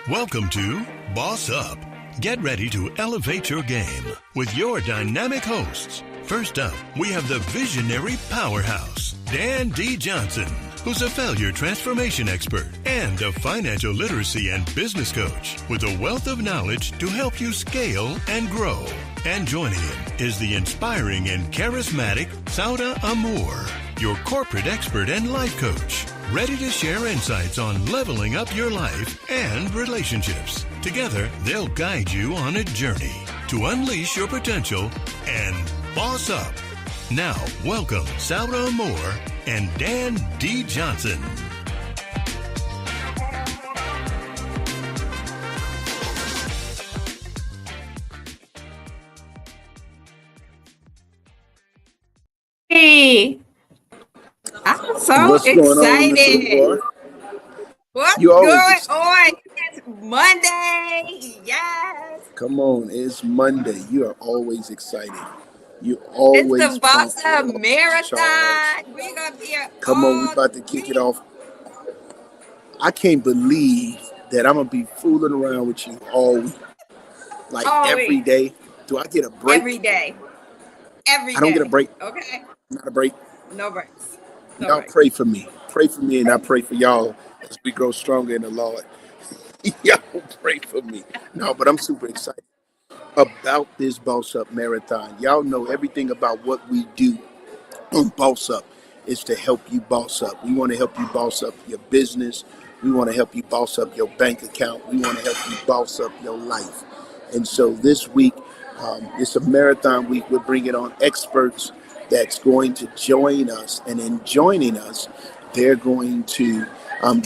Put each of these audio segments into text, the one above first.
Welcome to Boss Up. Get ready to elevate your game with your dynamic hosts. First up, we have the visionary powerhouse, Dan D. Johnson, who's a failure transformation expert and a financial literacy and business coach with a wealth of knowledge to help you scale and grow. And joining him is the inspiring and charismatic Sauda Amour, your corporate expert and life coach, ready to share insights on leveling up your life and relationships. Together, they'll guide you on a journey to unleash your potential and boss up. Now, welcome Sauda Amour and Dan D. Johnson. Hey, I'm so What's going on, Mr. excited. Moore? What's You always going excited. on? It's Monday. Yes. Come on, it's Monday. You are always excited. You It's always the Boss pumped, Up always charged. Marathon. We're going to be here Come on, we all about to kick it week. off. I can't believe that I'm gonna be fooling around with you all week, like All every week. day. Do I get a Every break? day. Every I don't get a day. break. Okay? Not a break. No breaks. No Y'all breaks. pray for me. Pray for me, and I pray for y'all as we grow stronger in the Lord. Y'all pray for me. No, but I'm super excited about this Boss Up Marathon. Y'all know everything about what we do on Boss Up is to help you boss up. We want to help you boss up your business. We want to help you boss up your bank account. We want to help you boss up your life. And so this week, it's a marathon week. We're bringing on experts that's going to join us. And in joining us, they're going to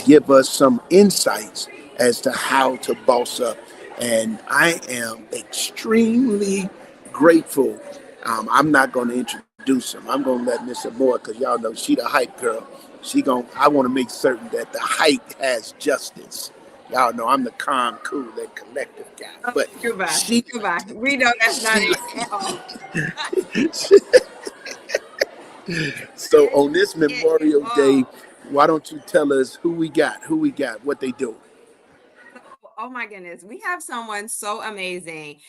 give us some insights as to how to boss up. And I am extremely grateful. I'm not going to introduce him. I'm going to let Miss Amore, because y'all know she the hype girl. I want to make certain that the hype has justice. Y'all know I'm the calm, cool, and collective guy. But Goodbye. she, Goodbye. We know that's not she, it at all. so on this It at Memorial Day, all. why don't you tell us who we got, what they do? Oh my goodness. We have someone so amazing.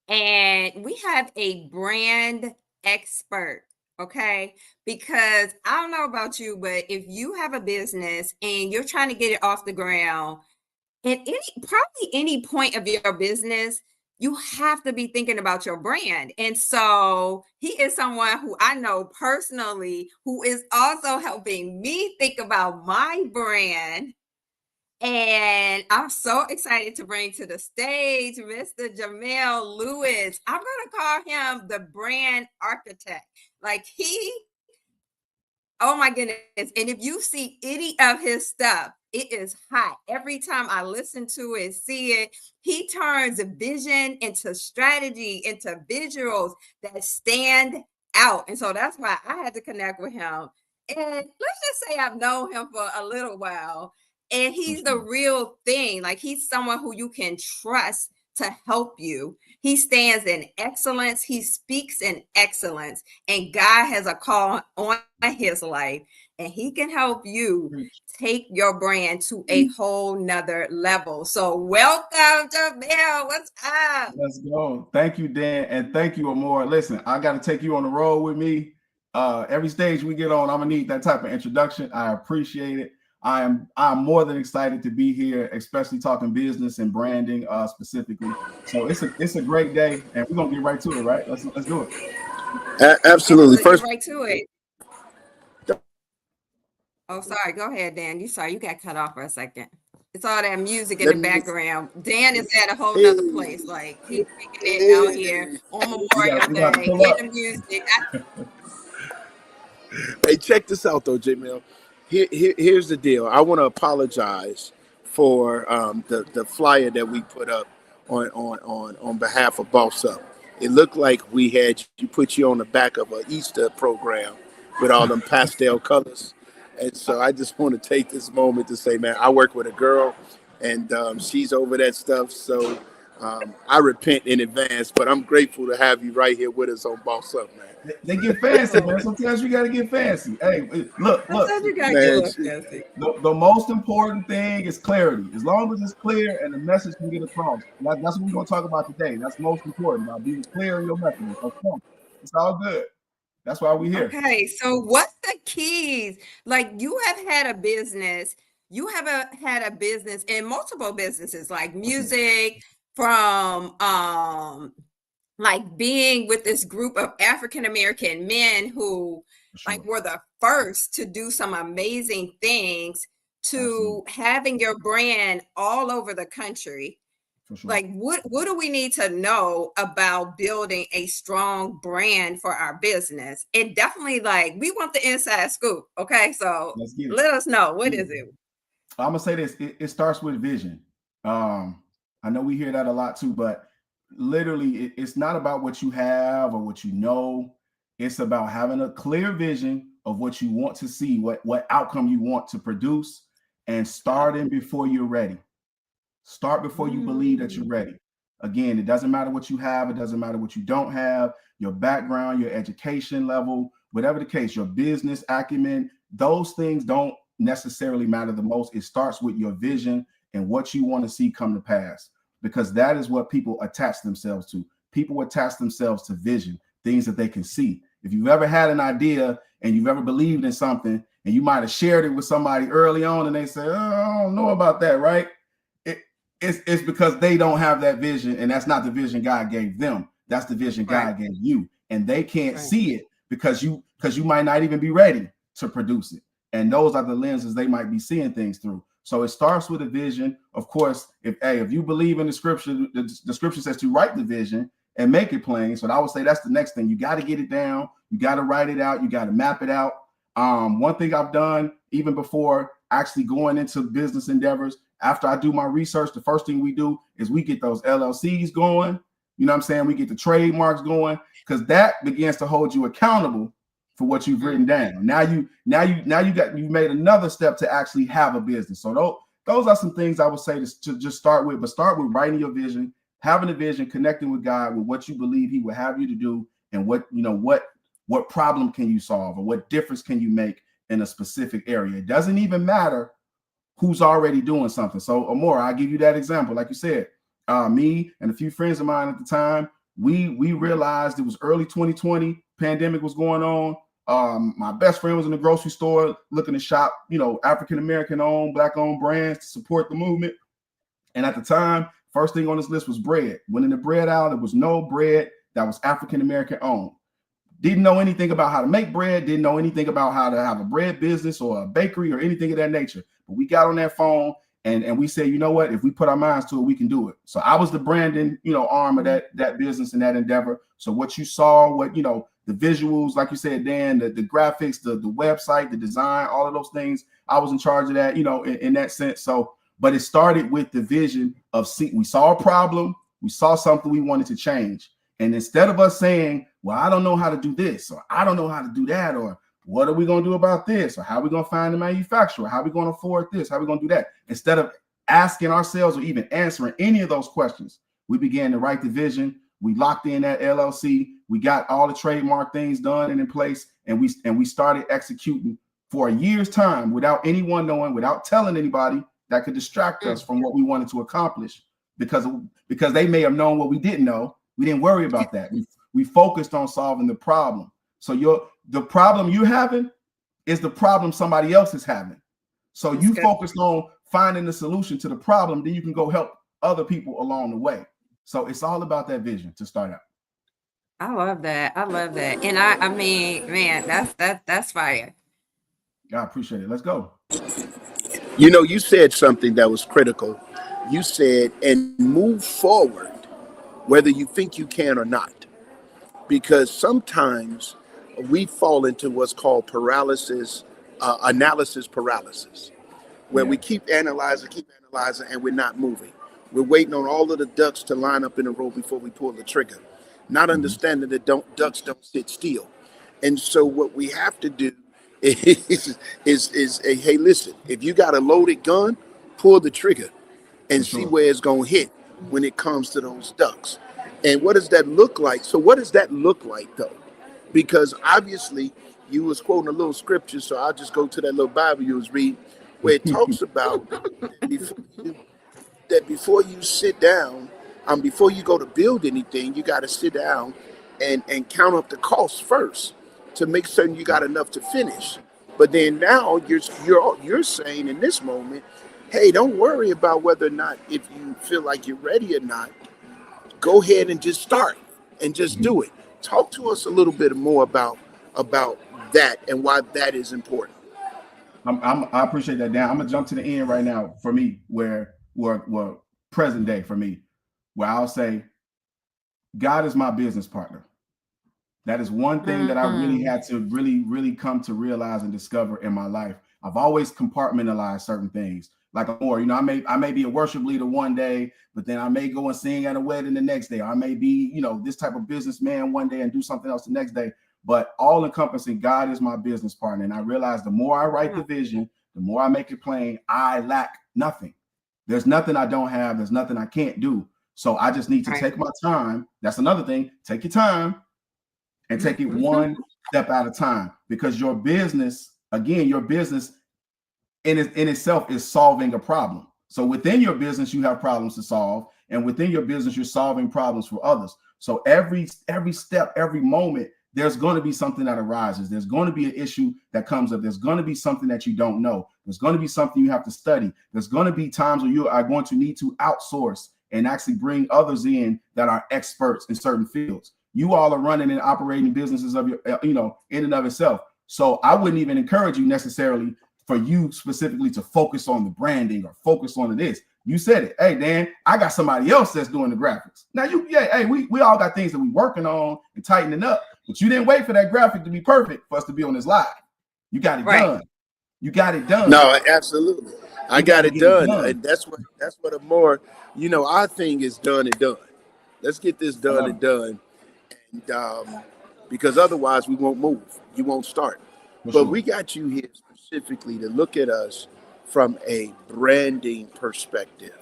And we have a brand expert, okay? Because I don't know about you, but if you have a business and you're trying to get it off the ground, at probably any point of your business, you have to be thinking about your brand. And so he is someone who I know personally who is also helping me think about my brand. And I'm so excited to bring to the stage Mr. Jamel Lewis. I'm going to call him the brand architect. Like oh my goodness. And if you see any of his stuff, it is hot. Every time I listen to it, see it, he turns vision into strategy, into visuals that stand out. And so that's why I had to connect with him. And let's just say I've known him for a little while. And he's the real thing. Like he's someone who you can trust to help you. He stands in excellence. He speaks in excellence. And God has a call on his life. And he can help you take your brand to a whole nother level. So welcome, Jamel. What's up? Let's go. Thank you, Dan, and thank you, Amore. Listen, I got to take you on the road with me. Every stage we get on, I'm gonna need that type of introduction. I appreciate it. I'm more than excited to be here, especially talking business and branding specifically. So it's a great day, and we're gonna get right to it, right? Let's do it. Absolutely. Get First, right to it. Oh, sorry. Go ahead, Dan. You got cut off for a second. It's all that music in let the me. background. Dan is at a whole nother place. Like he's freaking it out here on Memorial We got to Day pull in up. the music. Hey, check this out though, Jamel. Here's the deal. I want to apologize for the flyer that we put up on behalf of Boss Up. It looked like we had you put you on the back of an Easter program with all them pastel colors. And so I just want to take this moment to say, man, I work with a girl, and she's over that stuff. So I repent in advance, but I'm grateful to have you right here with us on Boss Up, man. They get fancy, man. Sometimes you got to get fancy. Hey, look. Sometimes you gotta get a Man, little fancy. The most important thing is clarity. As long as it's clear and the message can get across, that's what we're going to talk about today. That's most important, about being clear in your message. It's all good. That's why we're here. Okay, so what's the keys? Like you have had a business, had a business in multiple businesses, like music, from like being with this group of African American men who like were the first to do some amazing things, to having your brand all over the country. For sure. Like what do we need to know about building a strong brand for our business? It definitely, like, we want the inside scoop. Okay, so let us know, what is it? I'm gonna say this. It starts with vision. I know we hear that a lot too, but literally it's not about what you have or what you know. It's about having a clear vision of what you want to see, what outcome you want to produce, and starting before you're ready. Start before you believe that you're ready. Again, it doesn't matter what you have. It doesn't matter what you don't have, your background, your education level, whatever the case, your business acumen, those things don't necessarily matter the most. It starts with your vision and what you want to see come to pass, because that is what people attach themselves to. People attach themselves to vision, things that they can see. If you've ever had an idea and you've ever believed in something and you might have shared it with somebody early on and they say, oh, I don't know about that, right? It's because they don't have that vision, and that's not the vision God gave them. That's the vision God gave you, and they can't see it because you might not even be ready to produce it. And those are the lenses they might be seeing things through. So it starts with a vision. Of course, if you believe in the scripture, the scripture says to write the vision and make it plain. So I would say that's the next thing. You got to get it down. You got to write it out. You got to map it out. One thing I've done even before actually going into business endeavors, after I do my research, the first thing we do is we get those LLCs going. You know what I'm saying? We get the trademarks going, because that begins to hold you accountable for what you've written down. Now you made another step to actually have a business. So those are some things I would say to just start with. But start with writing your vision, having a vision, connecting with God with what you believe He will have you to do, and what problem can you solve, or what difference can you make in a specific area. It doesn't even matter who's already doing something. So Amora, I'll give you that example. Like you said, me and a few friends of mine at the time, we realized it was early 2020, pandemic was going on. My best friend was in the grocery store looking to shop, African-American owned, Black owned brands to support the movement. And at the time, first thing on this list was bread. Went in the bread aisle, there was no bread that was African-American owned. Didn't know anything about how to make bread, didn't know anything about how to have a bread business or a bakery or anything of that nature. But we got on that phone and we said, you know what, if we put our minds to it, we can do it. So I was the branding, arm of that business and that endeavor. So what you saw, the visuals, like you said, Dan, the graphics, the website, the design, all of those things, I was in charge of that, in that sense. So, but it started with the vision of we saw a problem, we saw something we wanted to change. And instead of us saying, well, I don't know how to do this, or I don't know how to do that, or what are we going to do about this, or how are we going to find the manufacturer, how are we going to afford this, how are we going to do that? Instead of asking ourselves or even answering any of those questions, we began to write the vision. We locked in that LLC. We got all the trademark things done and in place, and we started executing for a year's time without anyone knowing, without telling anybody that could distract us from what we wanted to accomplish, because they may have known what we didn't know. We didn't worry about that. We focused on solving the problem. So the problem you're having is the problem somebody else is having. So you focused on finding the solution to the problem, then you can go help other people along the way. So it's all about that vision to start out. I love that. And I mean, man, that's fire. I appreciate it. Let's go. You said something that was critical. You said, and move forward, whether you think you can or not. Because sometimes we fall into what's called analysis paralysis, where we keep analyzing, and we're not moving. We're waiting on all of the ducks to line up in a row before we pull the trigger, not understanding that ducks don't sit still. And so what we have to do is hey, listen, if you got a loaded gun, pull the trigger and see where it's going to hit. when it comes to those ducks. And what does that look like? So what does that look like though? Because obviously you was quoting a little scripture, so I'll just go to that little Bible you was reading where it talks about that before you sit down, before you go to build anything, you got to sit down and count up the costs first to make certain you got enough to finish. But then now you're saying in this moment, hey, don't worry about whether or not if you feel like you're ready or not. Go ahead and just start and just do it. Talk to us a little bit more about that and why that is important. I appreciate that, Dan. I'm gonna jump to the end right now for me, where present day for me, where I'll say, God is my business partner. That is one thing that I really had to really come to realize and discover in my life. I've always compartmentalized certain things. Like I may be a worship leader one day, but then I may go and sing at a wedding the next day. I may be, this type of businessman one day and do something else the next day. But all encompassing, God is my business partner. And I realize the more I write the vision, the more I make it plain, I lack nothing. There's nothing I don't have. There's nothing I can't do. So I just need to take my time. That's another thing. Take your time and take it one step at a time, because your business, again, your business in itself is solving a problem. So within your business, you have problems to solve. And within your business, you're solving problems for others. So every step, every moment, there's going to be something that arises. There's going to be an issue that comes up. There's going to be something that you don't know. There's going to be something you have to study. There's going to be times where you are going to need to outsource and actually bring others in that are experts in certain fields. You all are running and operating businesses of your, in and of itself. So I wouldn't even encourage you necessarily for you specifically to focus on the branding or focus on this. You said it. Hey, Dan, I got somebody else that's doing the graphics. Now we all got things that we working on and tightening up, but you didn't wait for that graphic to be perfect for us to be on this live. You got it done. You got it done. No, absolutely. I got it done. And that's what a more, our thing is done and done. Let's get this done and done. And because otherwise we won't move. You won't start. But we got you here specifically to look at us from a branding perspective.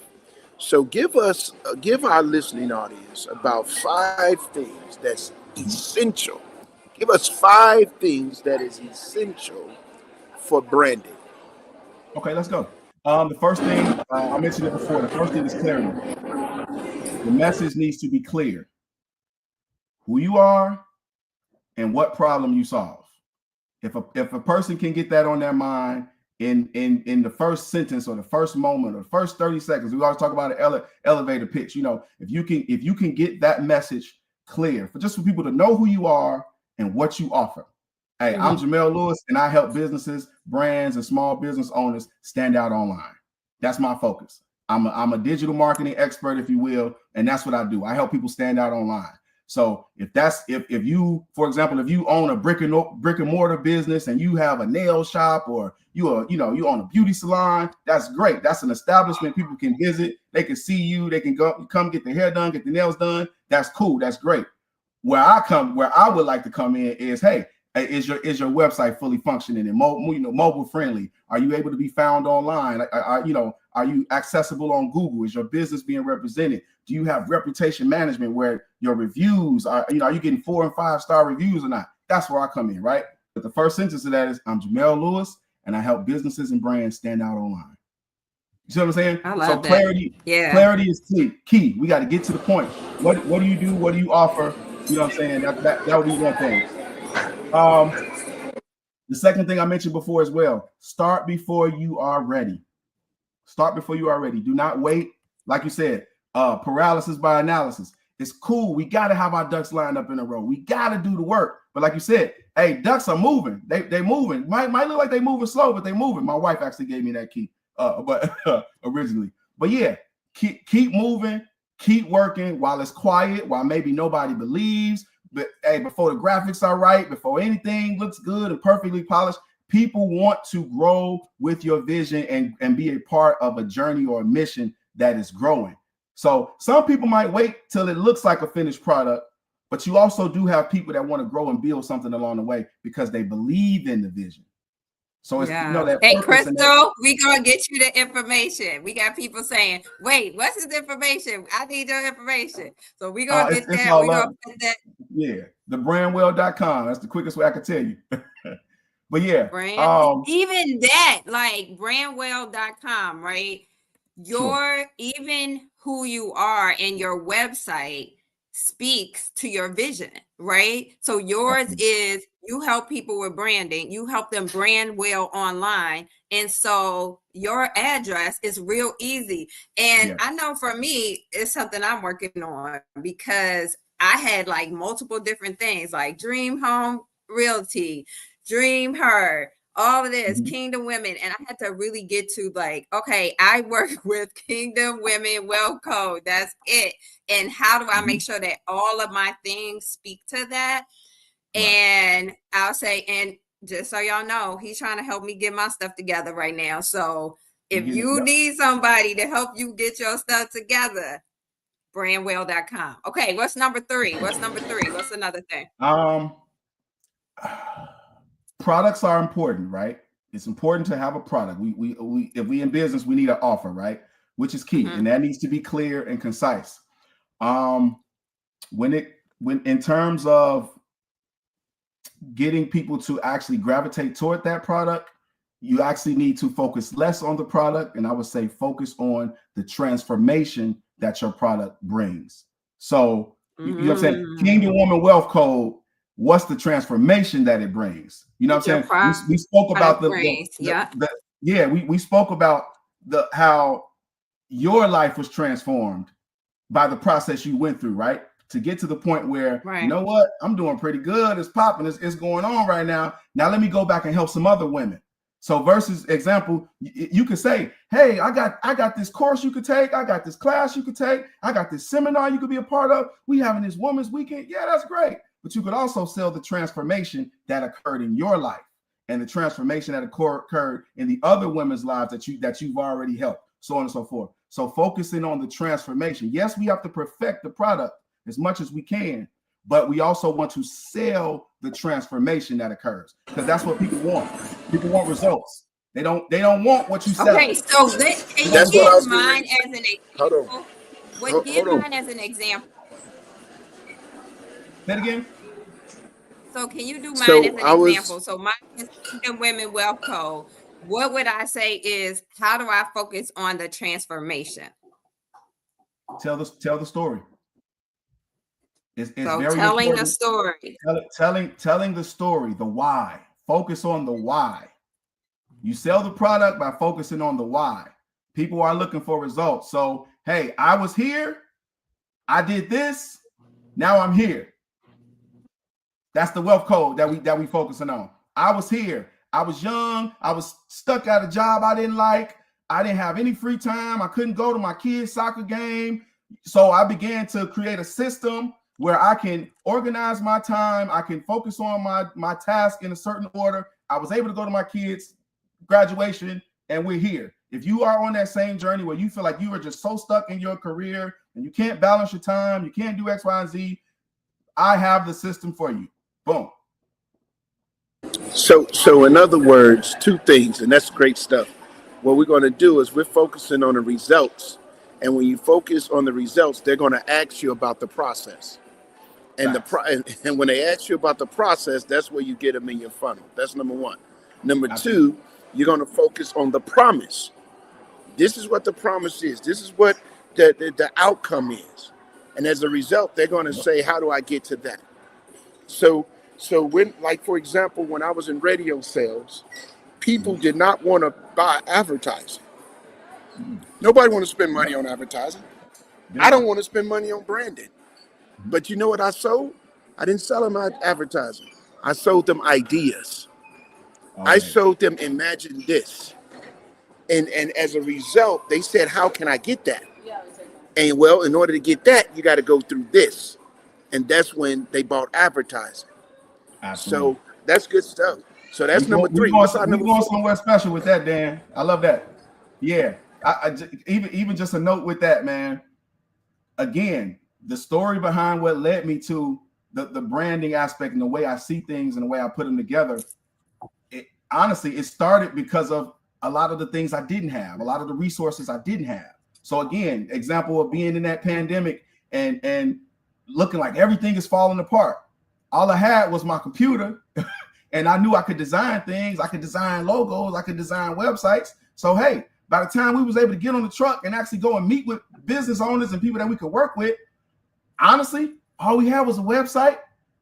So give our listening audience about 5 things that's essential. Give us 5 things that is essential for branding. Okay, let's go. The first thing, I mentioned it before, the first thing is clarity. The message needs to be clear. Who you are and what problem you solve. If a person can get that on their mind in the first sentence or the first moment or the first 30 seconds, we always talk about an elevator pitch. If you can get that message clear for people to know who you are and what you offer. Hey, I'm Jamel Lewis, and I help businesses, brands, and small business owners stand out online. That's my focus. I'm a digital marketing expert, if you will, and that's what I do. I help people stand out online. So if you, for example, if you own a brick and mortar business and you have a nail shop or you own a beauty salon, that's great. That's an establishment people can visit. They can see you. They can come get their hair done, get their nails done. That's cool. That's great. Where I would like to come in is, hey, is your website fully functioning and mobile friendly? Are you able to be found online? Are you accessible on Google? Is your business being represented? Do you have reputation management where your reviews are you getting 4 and 5 star reviews or not? That's where I come in, right? But the first sentence of that is, I'm Jamel Lewis, and I help businesses and brands stand out online. You see what I'm saying? I love that. Clarity is key. We got to get to the point. What do you do? What do you offer? You know what I'm saying? That would be one thing. The second thing I mentioned before as well, start before you are ready. Start before you are ready. Do not wait. Like you said, paralysis by analysis. It's cool. We got to have our ducks lined up in a row. We got to do the work. But like you said, hey, ducks are moving. They moving. Might look like they moving slow, but they moving. My wife actually gave me that key, but originally. But yeah, keep moving, keep working while it's quiet, while maybe nobody believes. But hey, before the graphics are right, before anything looks good and perfectly polished, people want to grow with your vision and be a part of a journey or a mission that is growing. So some people might wait till it looks like a finished product, but you also do have people that want to grow and build something along the way because they believe in the vision. So it's Yeah. that Hey, purpose and that. Crystal, we gonna get you the information. We got people saying, "Wait, what's his information? I need your information." So we gonna get It's that. We all up. gonna put that. Yeah, thebrandwell.com. That's the quickest way I can tell you. But yeah, even that, like brandwell.com, right? Your even who you are and your website speaks to your vision, right? So yours is you help people with branding, you help them brand well online. And so your address is real easy. And I know for me, it's something I'm working on because I had like multiple different things like Dream Home Realty, Dream Her, all of this, Kingdom Women. And I had to really get to like, okay, I work with Kingdom Women Wealth Code. That's it. And how do I make sure that all of my things speak to that? And I'll say, and just so y'all know, he's trying to help me get my stuff together right now. So if you need somebody to help you get your stuff together, brandwell.com. Okay, what's number 3? What's number 3? What's another thing? Products are important, right? It's important to have a product. We if we in business, we need an offer, right? Which is key, and that needs to be clear and concise. When in terms of getting people to actually gravitate toward that product, you actually need to focus less on the product, and I would say focus on the transformation that your product brings. So you know what I'm saying? Kingdom Woman Wealth Code. What's the transformation that it brings? You know what I'm saying? We spoke about we spoke about how your life was transformed by the process you went through, right? To get to the point where, you know what, I'm doing pretty good. It's popping. It's going on right now. Now let me go back and help some other women. So versus example, you could say, hey, I got this course you could take. I got this class you could take. I got this seminar you could be a part of. We having this women's weekend. Yeah, that's great. But you could also sell the transformation that occurred in your life and the transformation that occurred in the other women's lives that you've already helped, so on and so forth. So focusing on the transformation. Yes, we have to perfect the product as much as we can, but we also want to sell the transformation that occurs because that's what people want. People want results. They don't want what you sell. Okay, so can you give mine as an example? Give mine as an example. Say it again. So can you do mine as an example? So mine is Kingdom Women Wealth Code. What would I say is how do I focus on the transformation? Tell the story. It's so very telling important. The story. Telling the story, the why. Focus on the why. You sell the product by focusing on the why. People are looking for results. So, hey, I was here. I did this. Now I'm here. That's the wealth code that we focusing on. I was here. I was young. I was stuck at a job I didn't like. I didn't have any free time. I couldn't go to my kids' soccer game. So I began to create a system where I can organize my time. I can focus on my task in a certain order. I was able to go to my kids' graduation, and we're here. If you are on that same journey where you feel like you are just so stuck in your career and you can't balance your time, you can't do X, Y, and Z, I have the system for you. Boom. So in other words, 2 things, and that's great stuff. What we're going to do is we're focusing on the results. And when you focus on the results, they're going to ask you about the process. And and when they ask you about the process, that's where you get them in your funnel. That's number 1. Number 2, you're going to focus on the promise. This is what the promise is. This is what the outcome is. And as a result, they're going to say, how do I get to that? So when, like, for example, when I was in radio sales, people did not want to buy advertising. Nobody want to spend money on advertising. I don't want to spend money on branding. But you know what I sold? I didn't sell them advertising. I sold them ideas. I sold them imagine this. And as a result, they said, how can I get that? And well, in order to get that, you got to go through this. And that's when they bought advertising. Absolutely. So that's good stuff. So that's number 3. We're going somewhere special with that, Dan. I love that. Yeah. Even just a note with that, man. Again, the story behind what led me to the branding aspect and the way I see things and the way I put them together. honestly, it started because of a lot of the things I didn't have, a lot of the resources I didn't have. So again, example of being in that pandemic and looking like everything is falling apart. All I had was my computer, and I knew I could design things. I could design logos. I could design websites. So hey, by the time we was able to get on the truck and actually go and meet with business owners and people that we could work with, honestly, all we had was a website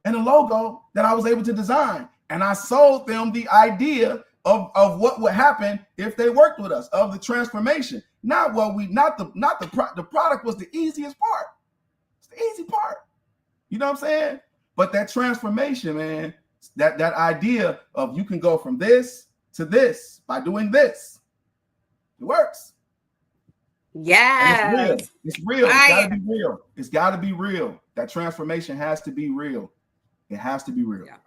and a logo that I was able to design. And I sold them the idea of what would happen if they worked with us, of the transformation. Not the product was the easiest part. It's the easy part. You know what I'm saying? But that transformation, man, that idea of you can go from this to this by doing this, it works. Yeah, it's real. It's got to be real. It's got to be real. That transformation has to be real. It has to be real. Yeah.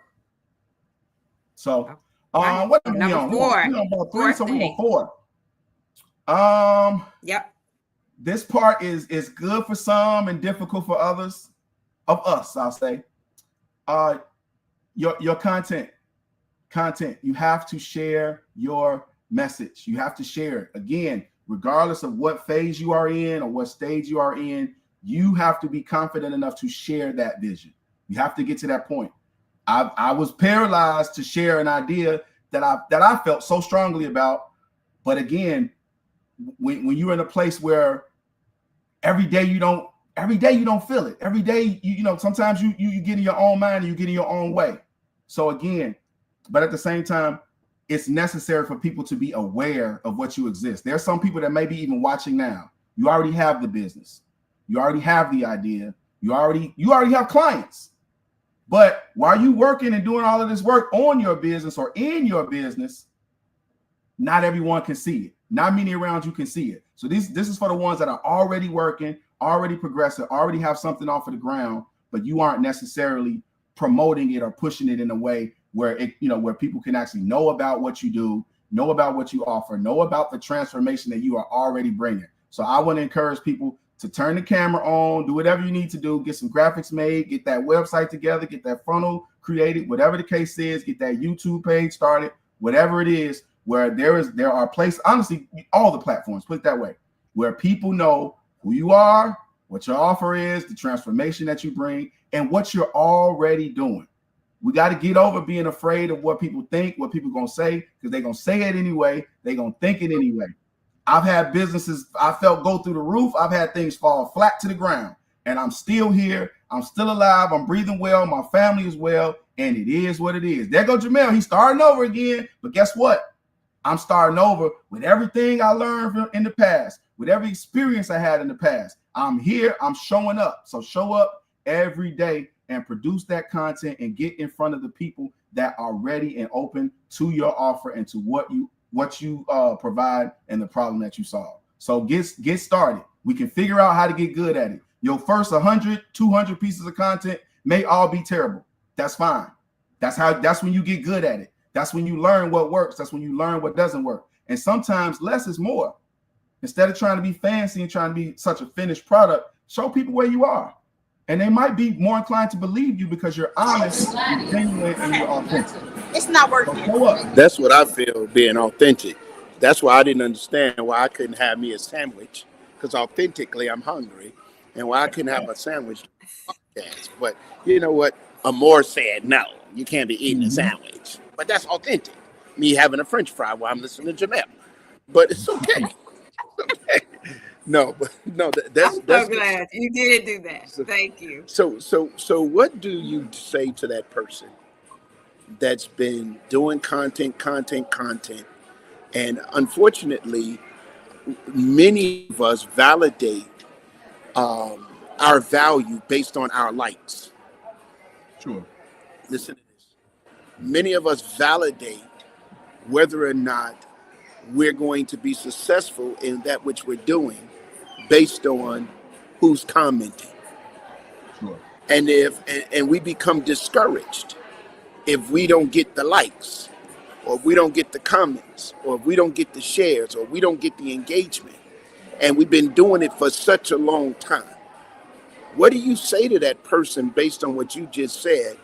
So, what are we on? We're on about 3, so we're on 4. Yep. This part is good for some and difficult for others. Of us, I'll say. Your content. You have to share your message. You have to share it. Again, regardless of what phase you are in or what stage you are in, you have to be confident enough to share that vision. You have to get to that point. I was paralyzed to share an idea that I felt so strongly about. But again, when you're in a place where every day you don't feel it. Every day, sometimes you get in your own mind and you get in your own way. So again, but at the same time, it's necessary for people to be aware of what you exist. There's some people that may be even watching now. You already have the business. You already have the idea. You already have clients. But while you working and doing all of this work on your business or in your business, not everyone can see it. Not many around you can see it. So this is for the ones that are already working, already progressing, already have something off of the ground, but you aren't necessarily promoting it or pushing it in a way where where people can actually know about what you do, know about what you offer, know about the transformation that you are already bringing. So I want to encourage people to turn the camera on, do whatever you need to do, get some graphics made, get that website together, get that funnel created, whatever the case is, get that YouTube page started, whatever it is, where there are places, honestly, all the platforms, put it that way, where people know who you are, what your offer is, the transformation that you bring, and what you're already doing. We got to get over being afraid of what people think, what people going to say, because they're going to say it anyway. They're going to think it anyway. I've had businesses I felt go through the roof. I've had things fall flat to the ground, and I'm still here. I'm still alive. I'm breathing well. My family is well, and it is what it is. There goes Jamel. He's starting over again, but guess what? I'm starting over with everything I learned in the past, with every experience I had in the past. I'm here. I'm showing up. So show up every day and produce that content and get in front of the people that are ready and open to your offer and to what you provide and the problem that you solve. So get started. We can figure out how to get good at it. Your first 100, 200 pieces of content may all be terrible. That's fine. That's when you get good at it. That's when you learn what works. That's when you learn what doesn't work. And sometimes less is more. Instead of trying to be fancy and trying to be such a finished product, show people where you are. And they might be more inclined to believe you because you're honest, you're genuine, and you're authentic. It's not working. That's what I feel, being authentic. That's why I didn't understand why I couldn't have me a sandwich, because authentically I'm hungry, and why I couldn't have a sandwich. But you know what? Amor said, no, you can't be eating a sandwich. But that's authentic. Me having a French fry while I'm listening to Jamel. But it's okay. No, that's so glad you did do that. Thank you. So what do you say to that person that's been doing content, and unfortunately, many of us validate our value based on our likes? Sure. Listen to this. Many of us validate whether or not we're going to be successful in that which we're doing based on who's commenting. Sure. And we become discouraged if we don't get the likes, or if we don't get the comments, or if we don't get the shares, or we don't get the engagement. And we've been doing it for such a long time. What do you say to that person based on what you just said,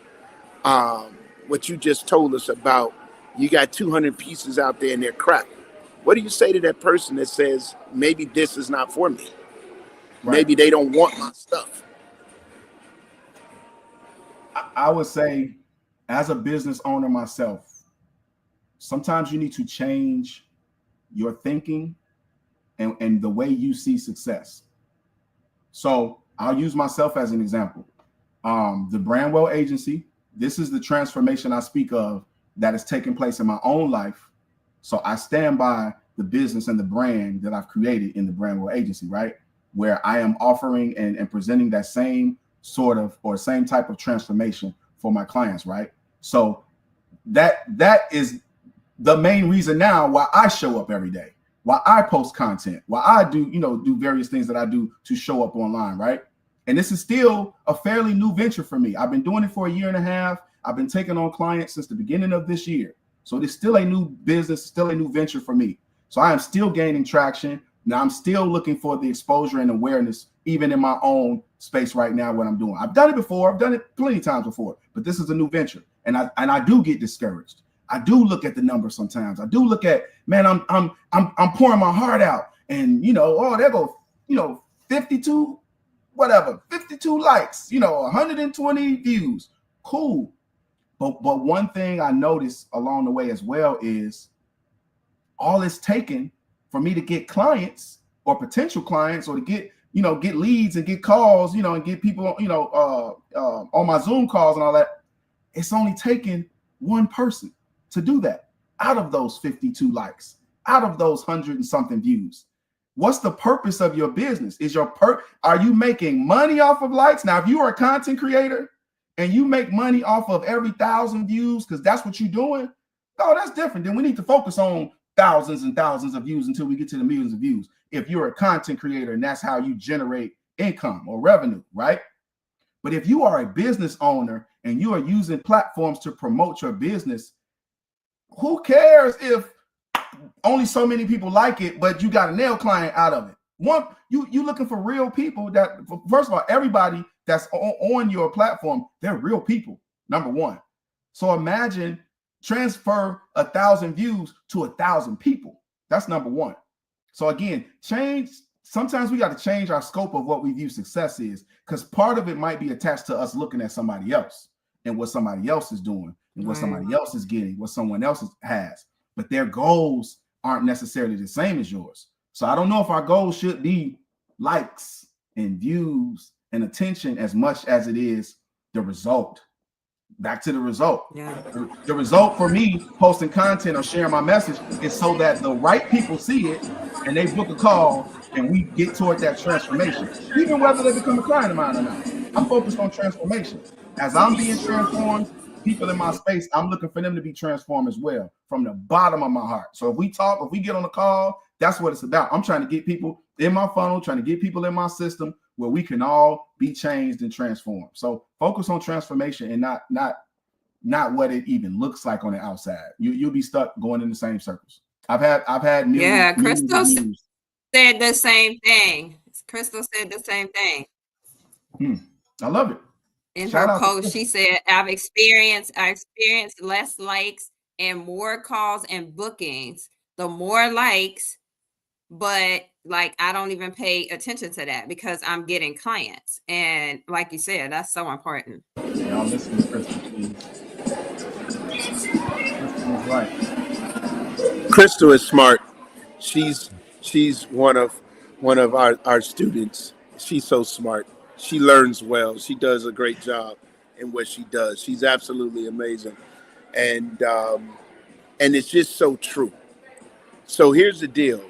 what you just told us about You got 200 pieces out there and they're crap. What do you say to that person that says, maybe this is not for me? Right. Maybe they don't want my stuff. I would say, as a business owner myself, sometimes you need to change your thinking and the way you see success. So I'll use myself as an example. The Brandwell agency, this is the transformation I speak of that is taking place in my own life. So I stand by the business and the brand that I've created in the Brandwell agency, right? Where I am offering and presenting that same sort of or same type of transformation for my clients, right? So that is the main reason now why I show up every day, why I post content, why I do various things that I do to show up online, right? And this is still a fairly new venture for me. I've been doing it for a year and a half. I've been taking on clients since the beginning of this year. So it's still a new business, still a new venture for me. So I am still gaining traction. Now I'm still looking for the exposure and awareness, even in my own space right now, what I'm doing. I've done it before. I've done it plenty of times before, but this is a new venture. And I do get discouraged. I do look at the numbers sometimes. I do look at, man, I'm pouring my heart out, and there go 52 likes, 120 views. Cool. But one thing I noticed along the way as well is all it's taken for me to get clients or potential clients, or to get leads and get calls, and get people, on my Zoom calls and all that. It's only taken one person to do that out of those 52 likes, out of those 100 and something views. What's the purpose of your business? Are you making money off of likes? Now, if you are a content creator and you make money off of every 1,000 views, because that's what you're doing, no, that's different. Then we need to focus on thousands and thousands of views until we get to the millions of views. If you're a content creator and that's how you generate income or revenue, right? But if you are a business owner and you are using platforms to promote your business, who cares if only so many people like it, but you got a nail client out of it? You looking for real people that, first of all, everybody that's on your platform, they're real people, number one. So imagine transfer 1,000 views to 1,000 people. That's number one. So again, sometimes we got to change our scope of what we view success is, because part of it might be attached to us looking at somebody else and what somebody else is doing and what somebody else is getting, what someone else has. But their goals aren't necessarily the same as yours. So I don't know if our goals should be likes and views and attention as much as it is the result. Back to the result. Yeah. The result for me posting content or sharing my message is so that the right people see it and they book a call and we get toward that transformation, even whether they become a client of mine or not. I'm focused on transformation. As I'm being transformed, people in my space, I'm looking for them to be transformed as well from the bottom of my heart. So if we get on a call, that's what it's about. I'm trying to get people in my funnel, trying to get people in my system where we can all be changed and transformed. So focus on transformation and not what it even looks like on the outside. You'll be stuck going in the same circles. I've had millions, Crystal said the same thing. Crystal said the same thing. I love it. In her post, she said, I experienced less likes and more calls and bookings. The more likes, but I don't even pay attention to that because I'm getting clients. And like you said, that's so important. Y'all listen to Crystal, please. Crystal is right. Crystal is smart. She's one of our students. She's so smart. She learns well. She does a great job in what she does. She's absolutely amazing. And it's just so true. So here's the deal.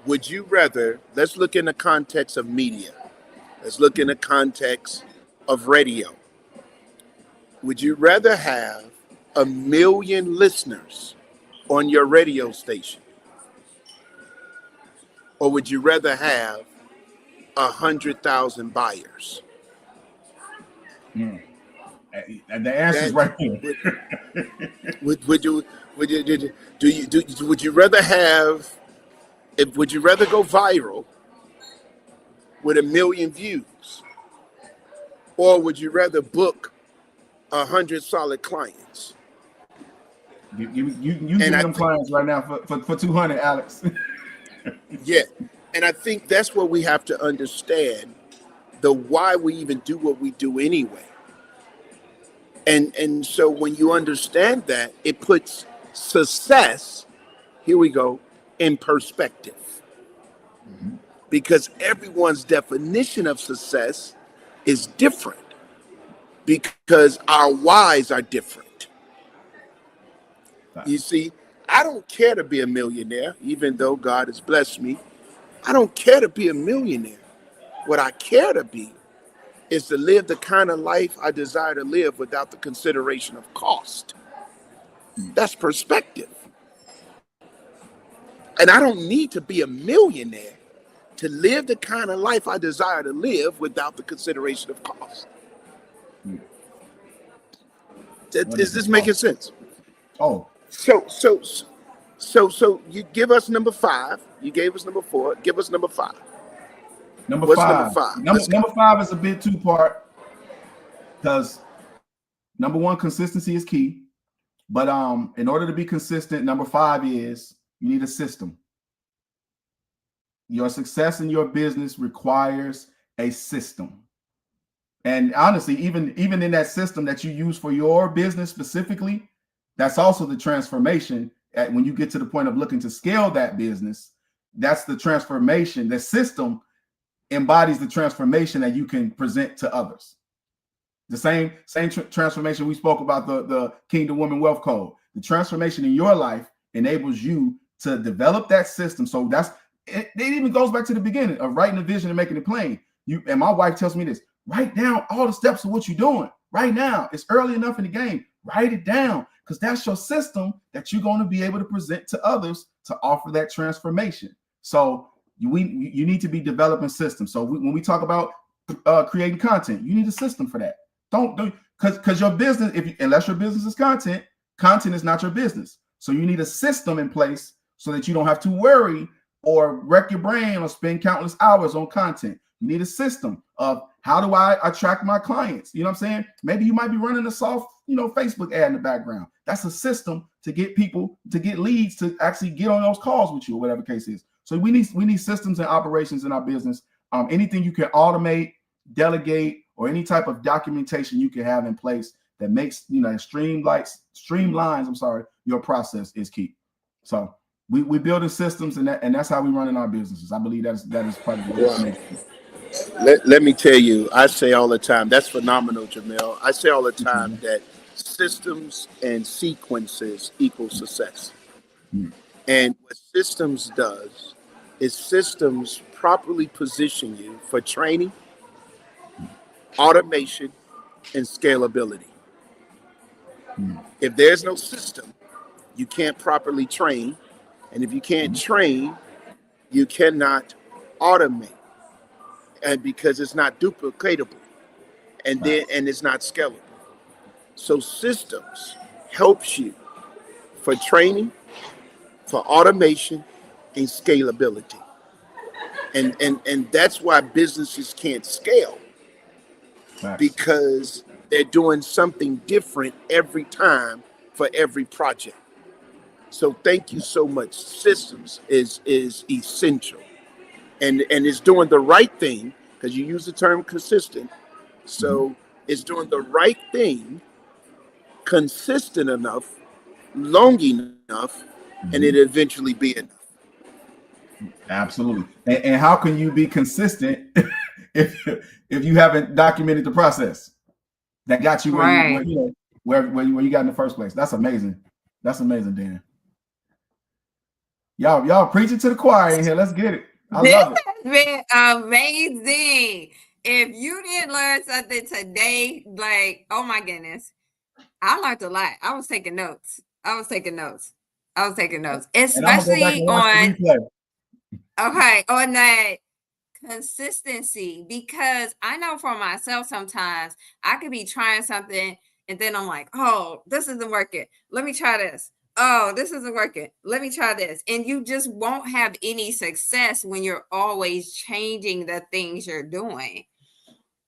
Would you rather, let's look in the context of media. Let's look in the context of radio. Would you rather have 1 million listeners on your radio station? Or would you rather have 100,000 buyers? And the answer is right here. Would you rather go viral with 1 million views, or would you rather book 100 solid clients? You give me them clients right now for 200, Alex. Yeah. And I think that's what we have to understand, the why we even do what we do anyway. And so when you understand that, it puts success, here we go, in perspective. Because everyone's definition of success is different, because our whys are different. You see, I don't care to be a millionaire, even though God has blessed me. I don't care to be a millionaire. What I care to be is to live the kind of life I desire to live without the consideration of cost. That's perspective. And I don't need to be a millionaire to live the kind of life I desire to live without the consideration of cost. Is this making sense? Oh. So you give us number 5. You gave us number 4. Give us number 5. What's number 5? Number 5 is a bit two-part, because number 1, consistency is key. But in order to be consistent, number 5 is you need a system. Your success in your business requires a system. And honestly, even in that system that you use for your business specifically, that's also the transformation. When you get to the point of looking to scale that business, that's the transformation. The system embodies the transformation that you can present to others. The same transformation we spoke about, the Kingdom Woman Wealth Code. The transformation in your life enables you to develop that system. So it even goes back to the beginning of writing a vision and making it plain. And my wife tells me this: write down all the steps of what you're doing right now. It's early enough in the game. Write it down, because that's your system that you're going to be able to present to others to offer that transformation. So you need to be developing systems. So when we talk about creating content, you need a system for that. Don't because your business, unless your business is content is not your business. So you need a system in place so that you don't have to worry or wreck your brain or spend countless hours on content. You need a system of, how do I attract my clients? You know what I'm saying? Maybe you might be running a soft, Facebook ad in the background. That's a system to get people, to get leads, to actually get on those calls with you, or whatever the case is. So we need systems and operations in our business. Anything you can automate, delegate, or any type of documentation you can have in place that makes, streamlines, your process is key. So we building systems, and that's how we run in our businesses. I believe that is part of the Let me tell you, I say all the time, that's phenomenal, Jamel. I say all the time that systems and sequences equal success. And what systems does is systems properly position you for training, automation, and scalability. If there's no system, you can't properly train. And if you can't train, you cannot automate. And because it's not duplicatable, and it's not scalable. So systems helps you for training, for automation, and scalability. And that's why businesses can't scale, because they're doing something different every time for every project. So thank you so much. Systems is essential. And it's doing the right thing, because you use the term consistent. So it's doing the right thing, consistent enough, long enough, and it eventually be enough. Absolutely. And how can you be consistent if you haven't documented the process that got you where you got in the first place? That's amazing. That's amazing, Dan. Y'all preaching to the choir in here. Let's get it. I love it. This has been amazing. If you didn't learn something today, oh my goodness, I learned a lot. I was taking notes, especially on that consistency, because I know for myself, sometimes I could be trying something and then I'm like, oh, this isn't working. Let me try this. Oh, this isn't working. Let me try this. And you just won't have any success when you're always changing the things you're doing.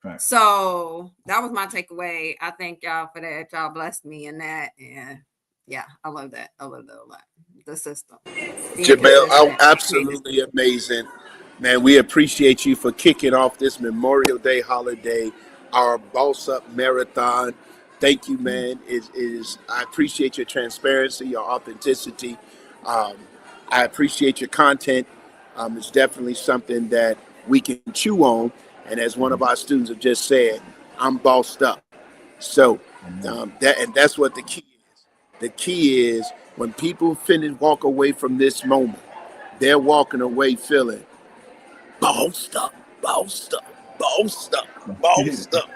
Right. So that was my takeaway. I thank y'all for that. Y'all blessed me in that. And Yeah, I love that. I love that a lot. The system. Being Jamel, oh, consistent. absolutely amazing. Man, we appreciate you for kicking off this Memorial Day holiday, our Boss Up Marathon. Thank you, man. I appreciate your transparency, your authenticity. Um, I appreciate your content. It's definitely something that we can chew on. And as one of our students have just said, I'm bossed up. So that's what the key is. The key is when people walk away from this moment, they're walking away feeling bossed up, bossed up, bossed up, bossed up.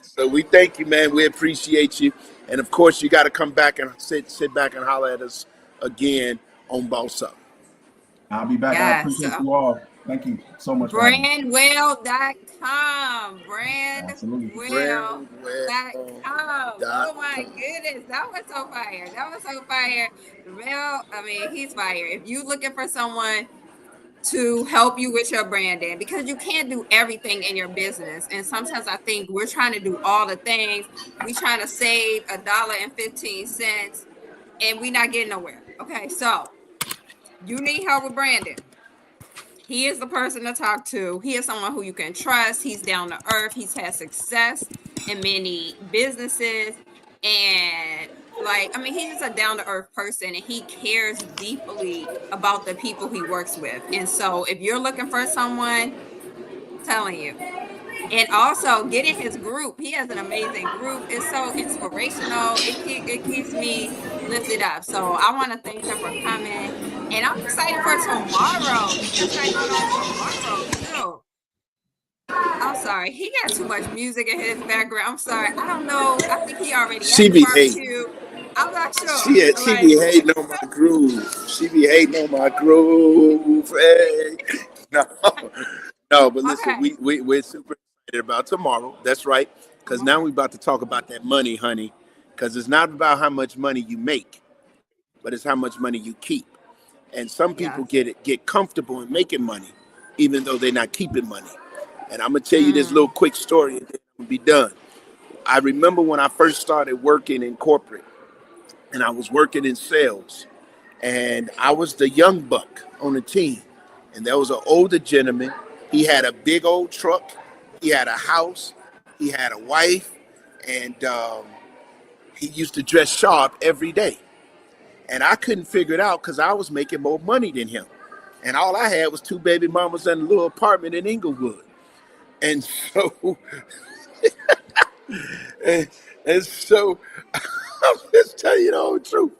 So we thank you, man. We appreciate you. And of course, you got to come back and sit back and holler at us again on Boss Up. I'll be back. I appreciate you all. Thank you so much. Brandwell.com. Brandwell.com. Oh my goodness. That was so fire. Jamel, I mean, he's fire. If you're looking for someone to help you with your branding, because you can't do everything in your business. And sometimes I think we're trying to do all the things. We're trying to save $1.15 and we're not getting nowhere. Okay, so you need help with branding. He is the person to talk to. He is someone who you can trust. He's down to earth. He's had success in many businesses. And he's just a down to earth person, and he cares deeply about the people he works with. And so if you're looking for someone, I'm telling you, and also get in his group. He has an amazing group. It's so inspirational. It keeps me lifted up. So I want to thank him for coming. And I'm excited for tomorrow. He got something going on tomorrow too. I'm sorry. He got too much music in his background. I'm sorry. I don't know. I think he already had the barbecue. I'm not sure. She be hating on my groove. Hey. No, but listen, okay. We're super excited about tomorrow. That's right. Because now we're about to talk about that money, honey. Because it's not about how much money you make, but it's how much money you keep. And some people get comfortable in making money, even though they're not keeping money. And I'm going to tell you this little quick story and then we'll be done. I remember when I first started working in corporate and I was working in sales and I was the young buck on the team. And there was an older gentleman. He had a big old truck. He had a house. He had a wife. And he used to dress sharp every day. And I couldn't figure it out because I was making more money than him. And all I had was 2 baby mamas and a little apartment in Inglewood. And so, and so, I'm just telling you the whole truth.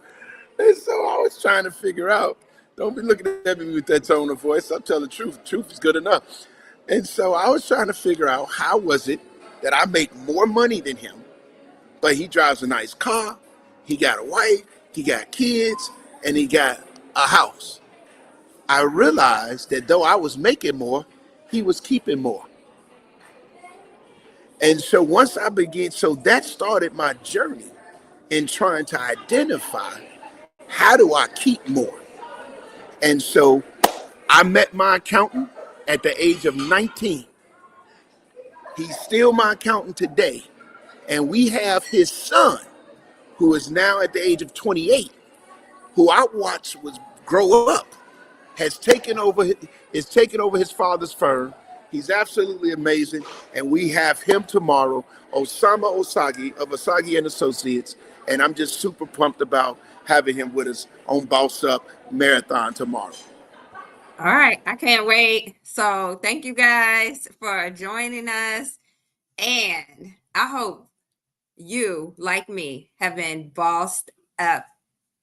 And so I was trying to figure out, don't be looking at me with that tone of voice. I'll tell the truth. Truth is good enough. And so I was trying to figure out how was it that I make more money than him, but he drives a nice car, he got a wife, he got kids, and he got a house. I realized that though I was making more, he was keeping more. And so once I began, so that started my journey in trying to identify how do I keep more. And so I met my accountant at the age of 19. He's still my accountant today. And we have his son, who is now at the age of 28, who I watched grow up, is taking over his father's firm. He's absolutely amazing. And we have him tomorrow, Osama Osagi of Osagi and Associates. And I'm just super pumped about having him with us on Boss Up Marathon tomorrow. All right. I can't wait. So thank you guys for joining us. And I hope you, like me, have been bossed up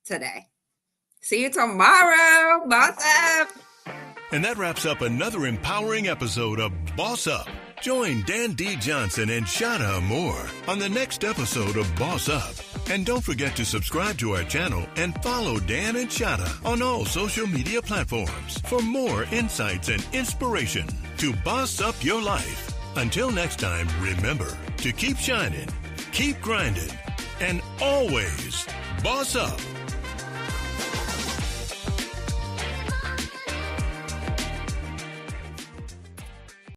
today. See you tomorrow. Boss Up. And that wraps up another empowering episode of Boss Up. Join Dan D. Johnson and Shada Moore on the next episode of Boss Up. And don't forget to subscribe to our channel and follow Dan and Shada on all social media platforms for more insights and inspiration to boss up your life. Until next time, remember to keep shining, keep grinding, and always boss up.